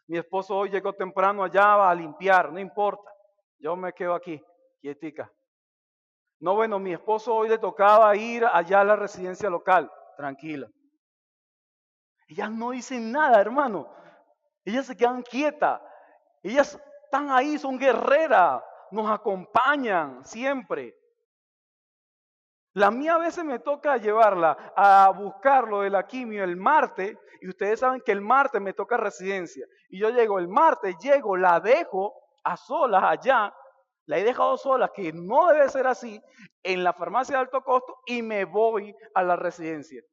Mi esposo hoy llegó temprano allá a limpiar, no importa, yo me quedo aquí, quietica. No, bueno, mi esposo hoy le tocaba ir allá a la residencia local, tranquila. Ellas no dicen nada, hermano. Ellas se quedan quietas. Ellas están ahí, son guerreras, nos acompañan siempre. La mía a veces me toca llevarla a buscarlo de la quimio el martes, y ustedes saben que el martes me toca residencia. Y yo llego el martes, la dejo a solas allá, la he dejado sola, que no debe ser así, en la farmacia de alto costo y me voy a la residencia.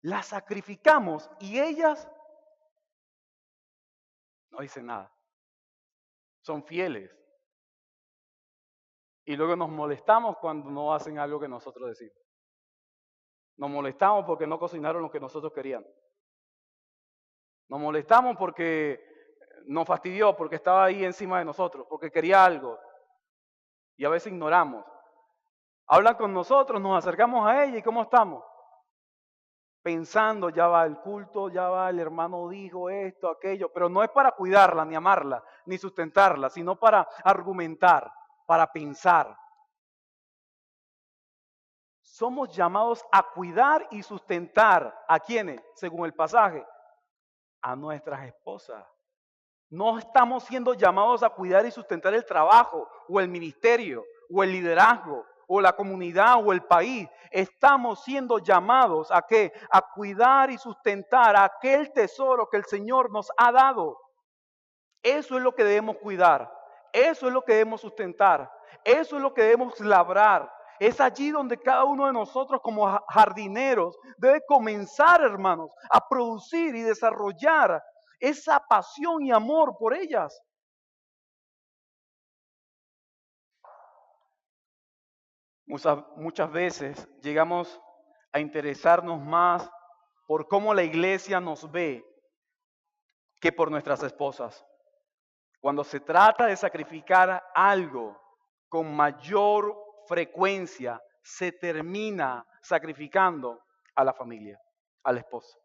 La sacrificamos y ellas no dicen nada. Son fieles. Y luego nos molestamos cuando no hacen algo que nosotros decimos. Nos molestamos porque no cocinaron lo que nosotros queríamos. Nos molestamos porque nos fastidió, porque estaba ahí encima de nosotros, porque quería algo. Y a veces ignoramos. Hablan con nosotros, nos acercamos a ella y ¿cómo estamos? Pensando, ya va el culto, ya va el hermano dijo esto, aquello, pero no es para cuidarla, ni amarla, ni sustentarla, sino para argumentar, para pensar. Somos llamados a cuidar y sustentar ¿a quiénes? Según el pasaje, a nuestras esposas. No estamos siendo llamados a cuidar y sustentar el trabajo o el ministerio o el liderazgo o la comunidad o el país. Estamos siendo llamados ¿a qué? A cuidar y sustentar aquel tesoro que el Señor nos ha dado. Eso es lo que debemos cuidar. Eso es lo que debemos sustentar. Eso es lo que debemos labrar. Es allí donde cada uno de nosotros como jardineros debe comenzar, hermanos, a producir y desarrollar esa pasión y amor por ellas. Muchas veces llegamos a interesarnos más por cómo la iglesia nos ve que por nuestras esposas. Cuando se trata de sacrificar algo con mayor frecuencia, se termina sacrificando a la familia, al esposo.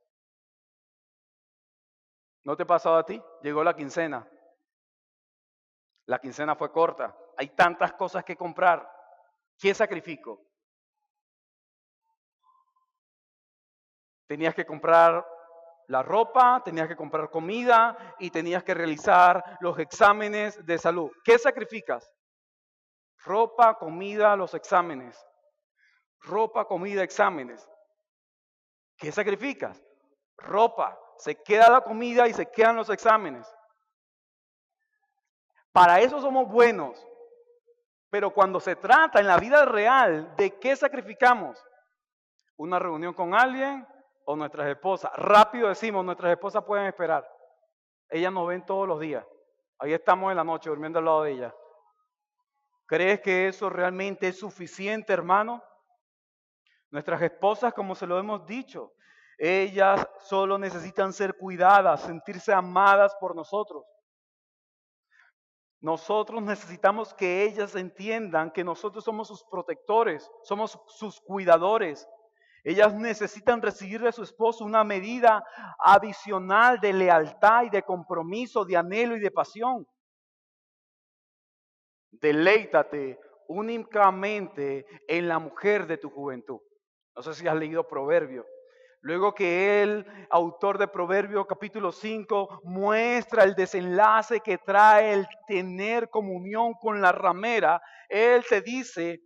¿No te ha pasado a ti? Llegó la quincena. La quincena fue corta. Hay tantas cosas que comprar. ¿Qué sacrifico? Tenías que comprar la ropa, tenías que comprar comida y tenías que realizar los exámenes de salud. ¿Qué sacrificas? Ropa, comida, los exámenes. Ropa, comida, exámenes. ¿Qué sacrificas? Ropa. Se queda la comida y se quedan los exámenes. Para eso somos buenos. Pero cuando se trata en la vida real, ¿de qué sacrificamos? ¿Una reunión con alguien o nuestras esposas? Rápido decimos, nuestras esposas pueden esperar. Ellas nos ven todos los días. Ahí estamos en la noche durmiendo al lado de ellas. ¿Crees que eso realmente es suficiente, hermano? Nuestras esposas, como se lo hemos dicho, ellas solo necesitan ser cuidadas, sentirse amadas por nosotros. Nosotros necesitamos que ellas entiendan que nosotros somos sus protectores, somos sus cuidadores. Ellas necesitan recibir de su esposo una medida adicional de lealtad y de compromiso, de anhelo y de pasión. Deleítate únicamente en la mujer de tu juventud. No sé si has leído Proverbios. Luego que el autor de Proverbios capítulo 5 muestra el desenlace que trae el tener comunión con la ramera, él te dice,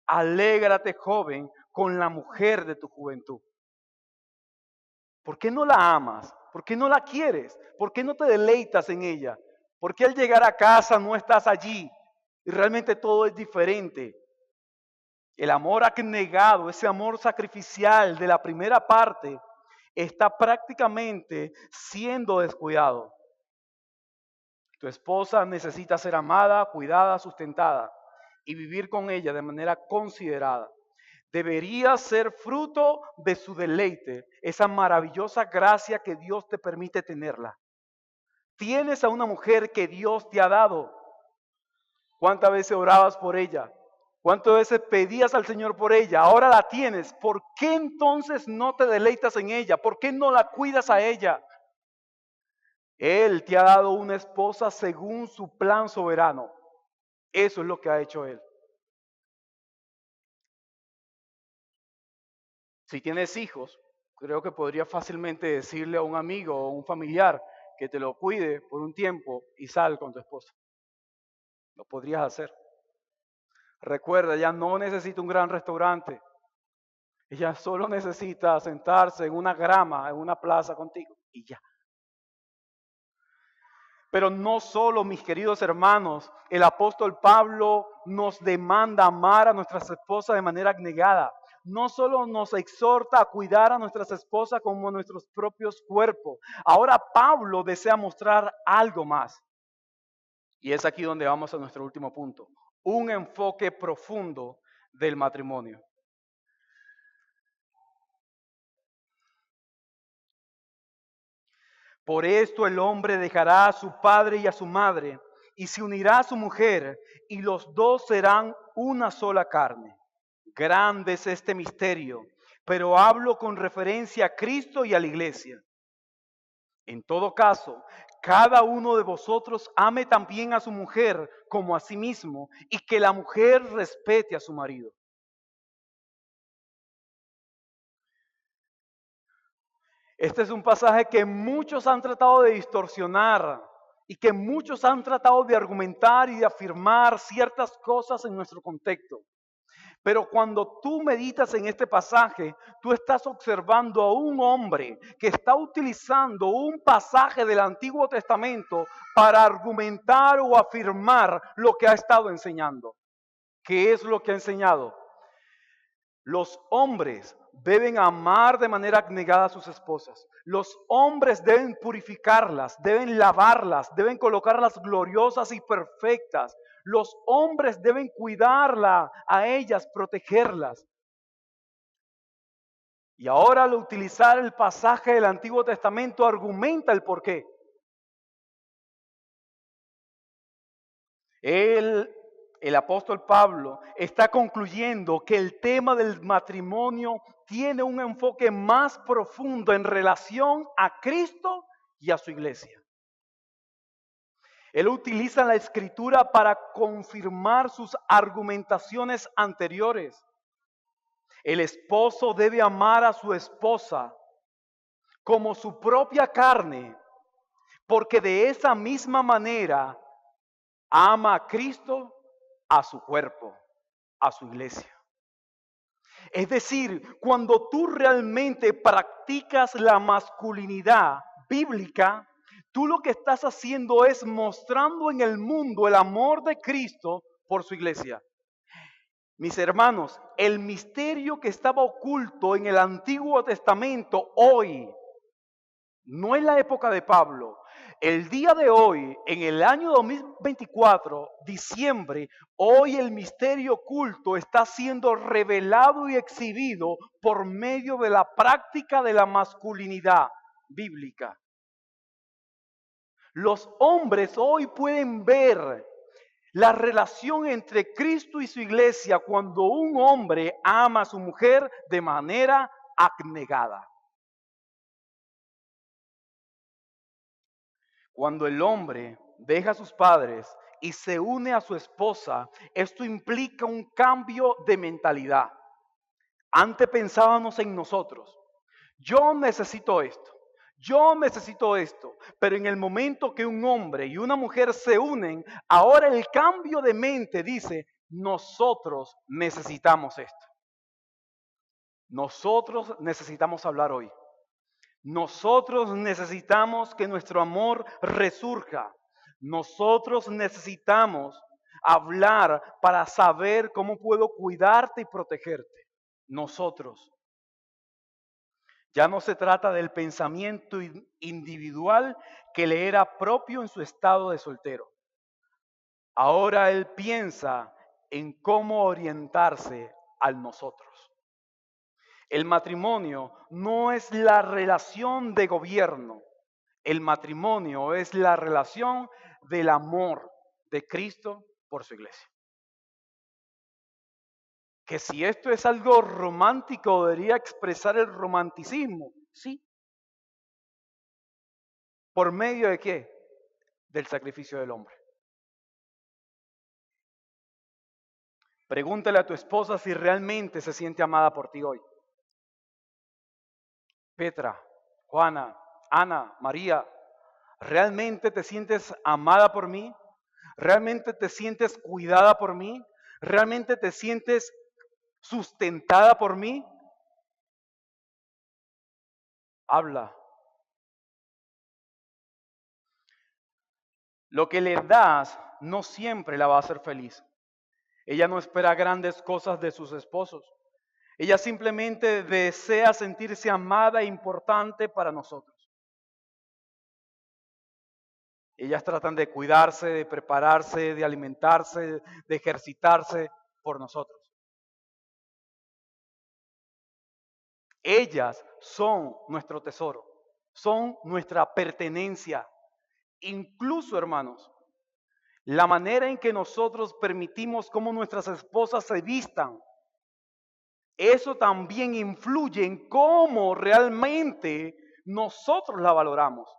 alégrate joven con la mujer de tu juventud. ¿Por qué no la amas? ¿Por qué no la quieres? ¿Por qué no te deleitas en ella? ¿Por qué al llegar a casa no estás allí? Y realmente todo es diferente. El amor abnegado, ese amor sacrificial de la primera parte, está prácticamente siendo descuidado. Tu esposa necesita ser amada, cuidada, sustentada y vivir con ella de manera considerada. Debería ser fruto de su deleite, esa maravillosa gracia que Dios te permite tenerla. Tienes a una mujer que Dios te ha dado. ¿Cuántas veces orabas por ella? ¿Cuántas veces pedías al Señor por ella? Ahora la tienes. ¿Por qué entonces no te deleitas en ella? ¿Por qué no la cuidas a ella? Él te ha dado una esposa según su plan soberano. Eso es lo que ha hecho Él. Si tienes hijos, creo que podría fácilmente decirle a un amigo o un familiar que te lo cuide por un tiempo y sal con tu esposa. Lo podrías hacer. Recuerda, ella no necesita un gran restaurante. Ella solo necesita sentarse en una grama, en una plaza contigo y ya. Pero no solo, mis queridos hermanos, el apóstol Pablo nos demanda amar a nuestras esposas de manera abnegada. No solo nos exhorta a cuidar a nuestras esposas como a nuestros propios cuerpos. Ahora Pablo desea mostrar algo más. Y es aquí donde vamos a nuestro último punto. Un enfoque profundo del matrimonio. Por esto el hombre dejará a su padre y a su madre y se unirá a su mujer y los dos serán una sola carne. Grande es este misterio, pero hablo con referencia a Cristo y a la iglesia. En todo caso, cada uno de vosotros ame también a su mujer como a sí mismo, y que la mujer respete a su marido. Este es un pasaje que muchos han tratado de distorsionar y que muchos han tratado de argumentar y de afirmar ciertas cosas en nuestro contexto. Pero cuando tú meditas en este pasaje, tú estás observando a un hombre que está utilizando un pasaje del Antiguo Testamento para argumentar o afirmar lo que ha estado enseñando. ¿Qué es lo que ha enseñado? Los hombres deben amar de manera abnegada a sus esposas. Los hombres deben purificarlas, deben lavarlas, deben colocarlas gloriosas y perfectas. Los hombres deben cuidarla a ellas, protegerlas. Y ahora al utilizar el pasaje del Antiguo Testamento argumenta el porqué. El apóstol Pablo está concluyendo que el tema del matrimonio tiene un enfoque más profundo en relación a Cristo y a su iglesia. Él utiliza la escritura para confirmar sus argumentaciones anteriores. El esposo debe amar a su esposa como su propia carne, porque de esa misma manera ama a Cristo, a su cuerpo, a su iglesia. Es decir, cuando tú realmente practicas la masculinidad bíblica, tú lo que estás haciendo es mostrando en el mundo el amor de Cristo por su iglesia. Mis hermanos, el misterio que estaba oculto en el Antiguo Testamento hoy, no en la época de Pablo, el día de hoy, en el año 2024, diciembre, hoy el misterio oculto está siendo revelado y exhibido por medio de la práctica de la masculinidad bíblica. Los hombres hoy pueden ver la relación entre Cristo y su iglesia cuando un hombre ama a su mujer de manera abnegada. Cuando el hombre deja a sus padres y se une a su esposa, esto implica un cambio de mentalidad. Antes pensábamos en nosotros. Yo necesito esto, pero en el momento que un hombre y una mujer se unen, ahora el cambio de mente dice, nosotros necesitamos esto. Nosotros necesitamos hablar hoy. Nosotros necesitamos que nuestro amor resurja. Nosotros necesitamos hablar para saber cómo puedo cuidarte y protegerte. Nosotros. Ya no se trata del pensamiento individual que le era propio en su estado de soltero. Ahora él piensa en cómo orientarse al nosotros. El matrimonio no es la relación de gobierno. El matrimonio es la relación del amor de Cristo por su iglesia. Que si esto es algo romántico, debería expresar el romanticismo. Sí. ¿Por medio de qué? Del sacrificio del hombre. Pregúntale a tu esposa si realmente se siente amada por ti hoy. Petra, Juana, Ana, María, ¿realmente te sientes amada por mí? ¿Realmente te sientes cuidada por mí? ¿Realmente te sientes sustentada por mí? Habla. Lo que le das no siempre la va a hacer feliz. Ella no espera grandes cosas de sus esposos. Ella simplemente desea sentirse amada e importante para nosotros. Ellas tratan de cuidarse, de prepararse, de alimentarse, de ejercitarse por nosotros. Ellas son nuestro tesoro, son nuestra pertenencia. Incluso, hermanos, la manera en que nosotros permitimos cómo nuestras esposas se vistan eso también influye en cómo realmente nosotros la valoramos.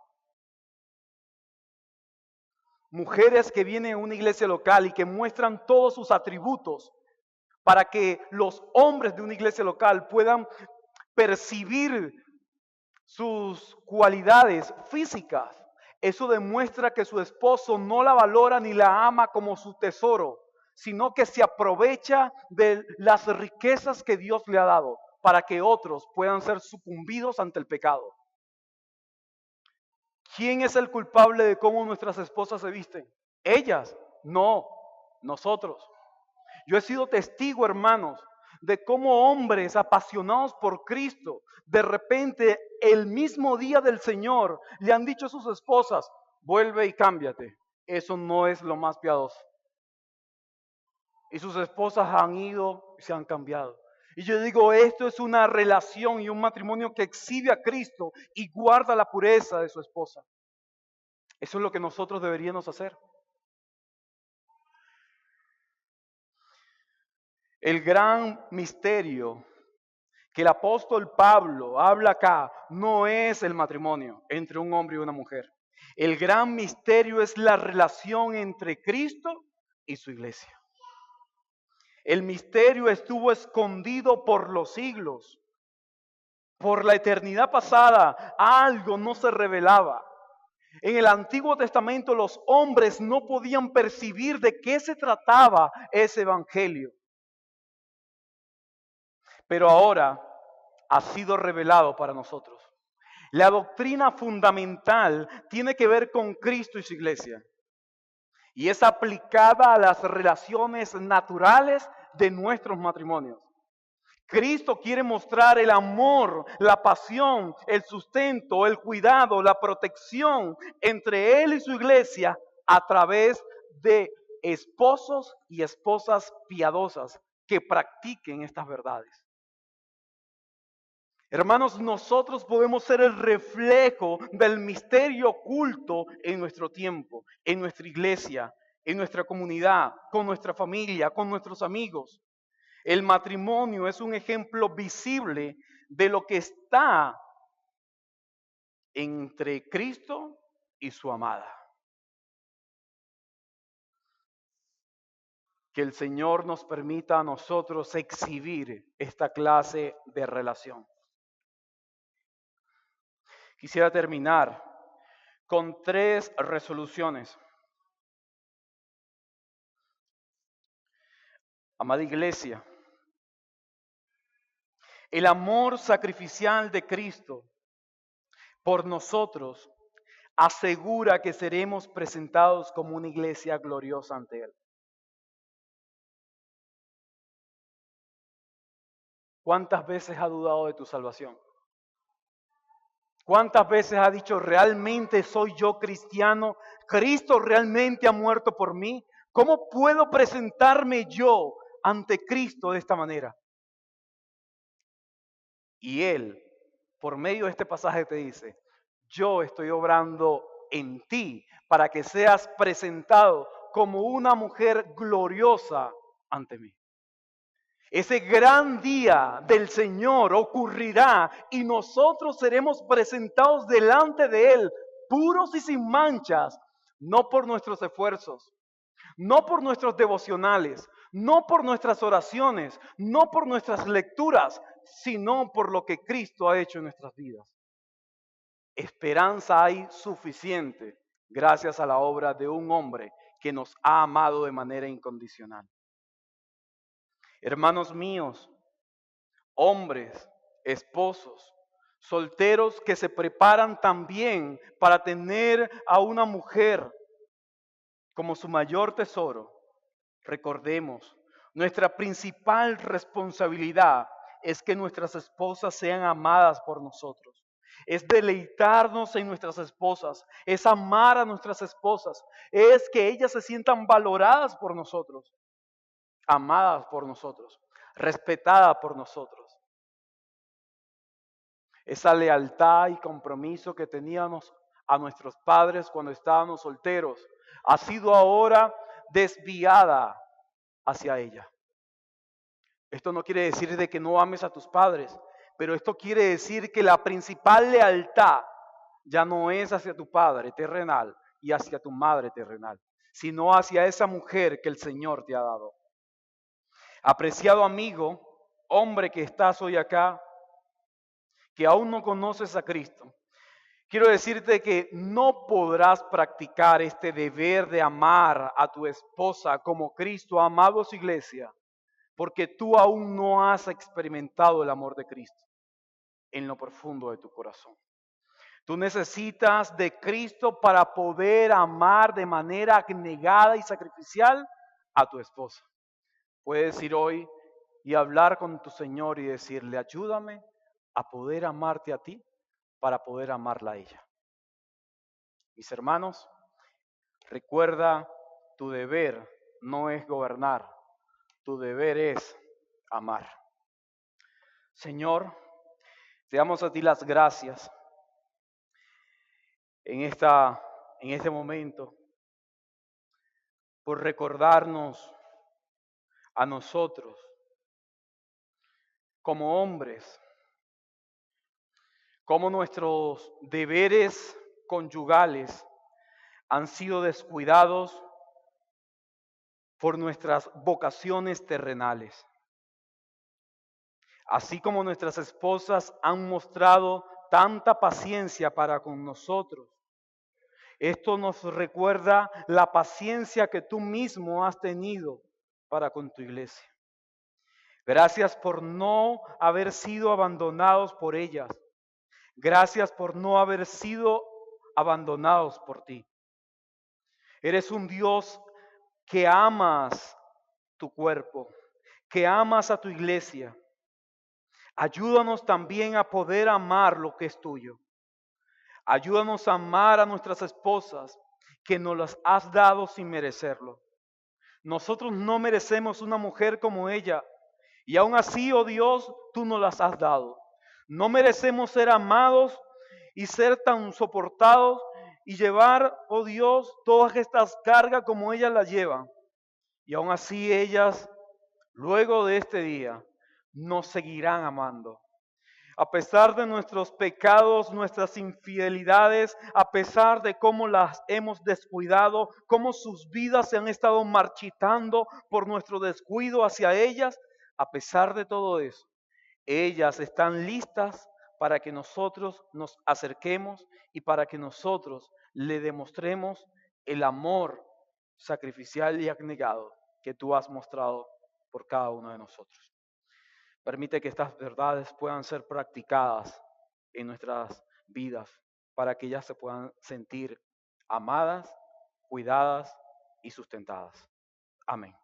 Mujeres que vienen a una iglesia local y que muestran todos sus atributos para que los hombres de una iglesia local puedan percibir sus cualidades físicas. Eso demuestra que su esposo no la valora ni la ama como su tesoro, sino que se aprovecha de las riquezas que Dios le ha dado para que otros puedan ser sucumbidos ante el pecado. ¿Quién es el culpable de cómo nuestras esposas se visten? Ellas, no, nosotros. Yo he sido testigo, hermanos, de cómo hombres apasionados por Cristo, de repente el mismo día del Señor le han dicho a sus esposas, vuelve y cámbiate. Eso no es lo más piadoso. Y sus esposas han ido y se han cambiado. Y yo digo, esto es una relación y un matrimonio que exhibe a Cristo y guarda la pureza de su esposa. Eso es lo que nosotros deberíamos hacer. El gran misterio que el apóstol Pablo habla acá no es el matrimonio entre un hombre y una mujer. El gran misterio es la relación entre Cristo y su iglesia. El misterio estuvo escondido por los siglos. Por la eternidad pasada, algo no se revelaba. En el Antiguo Testamento los hombres no podían percibir de qué se trataba ese evangelio. Pero ahora ha sido revelado para nosotros. La doctrina fundamental tiene que ver con Cristo y su iglesia. Y es aplicada a las relaciones naturales de nuestros matrimonios. Cristo quiere mostrar el amor, la pasión, el sustento, el cuidado, la protección entre Él y su iglesia a través de esposos y esposas piadosas que practiquen estas verdades. Hermanos, nosotros podemos ser el reflejo del misterio oculto en nuestro tiempo, en nuestra iglesia, en nuestra comunidad, con nuestra familia, con nuestros amigos. El matrimonio es un ejemplo visible de lo que está entre Cristo y su amada. Que el Señor nos permita a nosotros exhibir esta clase de relación. Quisiera terminar con 3 resoluciones. Amada iglesia, el amor sacrificial de Cristo por nosotros asegura que seremos presentados como una iglesia gloriosa ante Él. ¿Cuántas veces has dudado de tu salvación? ¿Cuántas veces has dicho, realmente soy yo cristiano? ¿Cristo realmente ha muerto por mí? ¿Cómo puedo presentarme yo ante Cristo de esta manera? Y Él, por medio de este pasaje, te dice, yo estoy obrando en ti para que seas presentado como una mujer gloriosa ante mí. Ese gran día del Señor ocurrirá y nosotros seremos presentados delante de Él, puros y sin manchas, no por nuestros esfuerzos, no por nuestros devocionales, no por nuestras oraciones, no por nuestras lecturas, sino por lo que Cristo ha hecho en nuestras vidas. Esperanza hay suficiente gracias a la obra de un hombre que nos ha amado de manera incondicional. Hermanos míos, hombres, esposos, solteros que se preparan también para tener a una mujer como su mayor tesoro, recordemos, nuestra principal responsabilidad es que nuestras esposas sean amadas por nosotros. Es deleitarnos en nuestras esposas, es amar a nuestras esposas, es que ellas se sientan valoradas por nosotros, amadas por nosotros, respetadas por nosotros. Esa lealtad y compromiso que teníamos a nuestros padres cuando estábamos solteros ha sido ahora desviada hacia ella. Esto no quiere decir de que no ames a tus padres, pero esto quiere decir que la principal lealtad ya no es hacia tu padre terrenal y hacia tu madre terrenal, sino hacia esa mujer que el Señor te ha dado. Apreciado amigo, hombre que estás hoy acá, que aún no conoces a Cristo, quiero decirte que no podrás practicar este deber de amar a tu esposa como Cristo ha amado a su iglesia, porque tú aún no has experimentado el amor de Cristo en lo profundo de tu corazón. Tú necesitas de Cristo para poder amar de manera abnegada y sacrificial a tu esposa. Puedes ir hoy y hablar con tu Señor y decirle, ayúdame a poder amarte a ti para poder amarla a ella. Mis hermanos, recuerda, tu deber no es gobernar, tu deber es amar. Señor, te damos a ti las gracias en este momento por recordarnos a nosotros como hombres, cómo nuestros deberes conyugales han sido descuidados por nuestras vocaciones terrenales. Así como nuestras esposas han mostrado tanta paciencia para con nosotros, esto nos recuerda la paciencia que tú mismo has tenido para con tu iglesia. Gracias por no haber sido abandonados por ellas. Gracias por no haber sido abandonados por ti. Eres un Dios que amas tu cuerpo, que amas a tu iglesia. Ayúdanos también a poder amar lo que es tuyo. Ayúdanos a amar a nuestras esposas, que nos las has dado sin merecerlo. Nosotros no merecemos una mujer como ella, y aún así, oh Dios, tú nos las has dado. No merecemos ser amados y ser tan soportados y llevar, oh Dios, todas estas cargas como ellas las llevan. Y aún así ellas, luego de este día, nos seguirán amando. A pesar de nuestros pecados, nuestras infidelidades, a pesar de cómo las hemos descuidado, cómo sus vidas se han estado marchitando por nuestro descuido hacia ellas, a pesar de todo eso, ellas están listas para que nosotros nos acerquemos y para que nosotros le demostremos el amor sacrificial y abnegado que tú has mostrado por cada uno de nosotros. Permite que estas verdades puedan ser practicadas en nuestras vidas para que ellas se puedan sentir amadas, cuidadas y sustentadas. Amén.